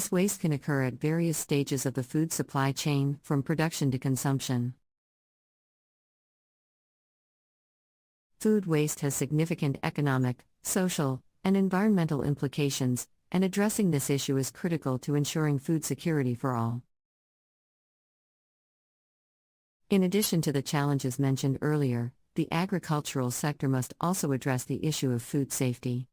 This waste can occur at various stages of the food supply chain, from production to consumption. Food waste has significant economic, social, and environmental implications, and addressing this issue is critical to ensuring food security for all. In addition to the challenges mentioned earlier, the agricultural sector must also address the issue of food safety.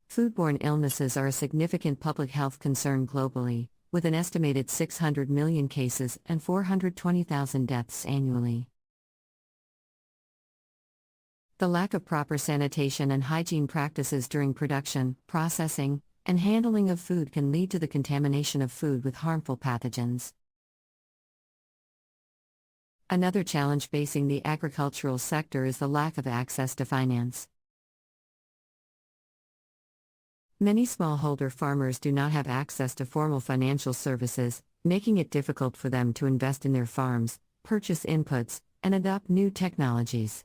Foodborne illnesses are a significant public health concern globally, with an estimated 600 million cases and 420,000 deaths annually. The lack of proper sanitation and hygiene practices during production, processing, and handling of food can lead to the contamination of food with harmful pathogens. Another challenge facing the agricultural sector is the lack of access to finance. Many smallholder farmers do not have access to formal financial services, making it difficult for them to invest in their farms, purchase inputs, and adopt new technologies.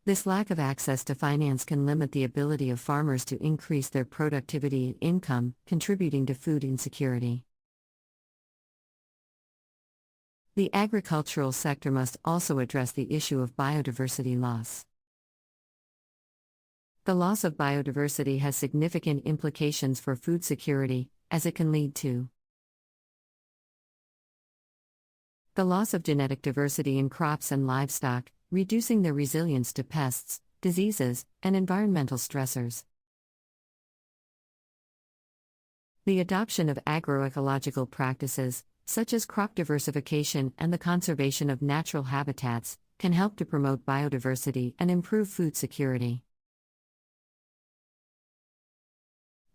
This lack of access to finance can limit the ability of farmers to increase their productivity and income, contributing to food insecurity. The agricultural sector must also address the issue of biodiversity loss. The loss of biodiversity has significant implications for food security, as it can lead to the loss of genetic diversity in crops and livestock, reducing their resilience to pests, diseases, and environmental stressors. The adoption of agroecological practices, such as crop diversification and the conservation of natural habitats, can help to promote biodiversity and improve food security.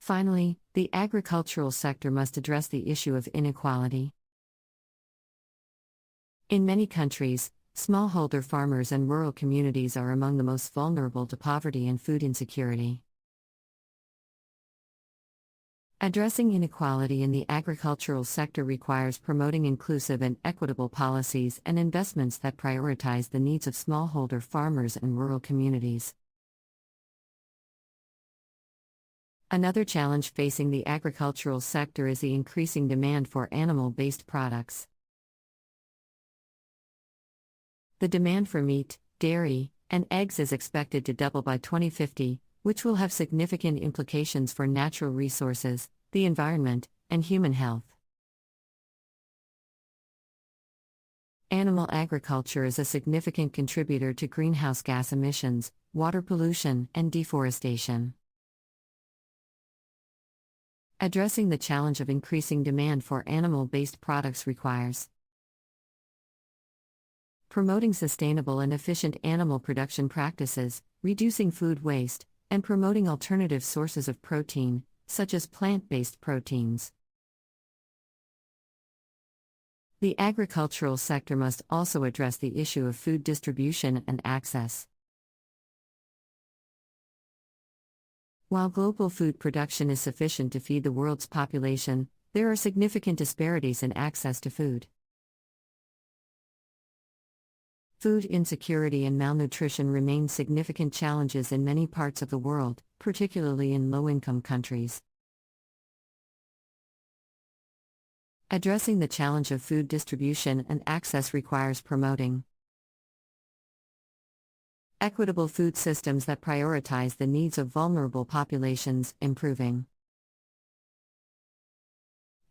Finally, the agricultural sector must address the issue of inequality. In many countries, smallholder farmers and rural communities are among the most vulnerable to poverty and food insecurity. Addressing inequality in the agricultural sector requires promoting inclusive and equitable policies and investments that prioritize the needs of smallholder farmers and rural communities. Another challenge facing the agricultural sector is the increasing demand for animal-based products. The demand for meat, dairy, and eggs is expected to double by 2050, which will have significant implications for natural resources, the environment, and human health. Animal agriculture is a significant contributor to greenhouse gas emissions, water pollution, and deforestation. Addressing the challenge of increasing demand for animal-based products requires promoting sustainable and efficient animal production practices, reducing food waste, and promoting alternative sources of protein, such as plant-based proteins. The agricultural sector must also address the issue of food distribution and access. While global food production is sufficient to feed the world's population, there are significant disparities in access to food. Food insecurity and malnutrition remain significant challenges in many parts of the world, particularly in low-income countries. Addressing the challenge of food distribution and access requires promoting equitable food systems that prioritize the needs of vulnerable populations, improving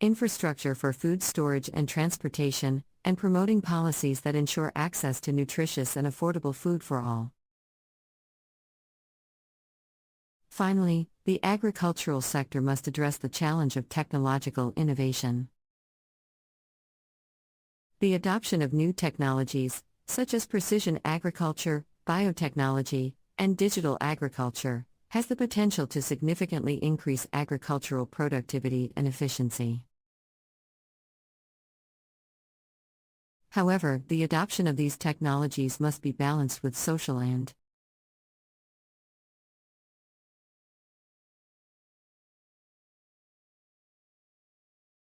infrastructure for food storage and transportation, and promoting policies that ensure access to nutritious and affordable food for all. Finally, the agricultural sector must address the challenge of technological innovation. The adoption of new technologies, such as precision agriculture, biotechnology, and digital agriculture, has the potential to significantly increase agricultural productivity and efficiency. However, the adoption of these technologies must be balanced with social and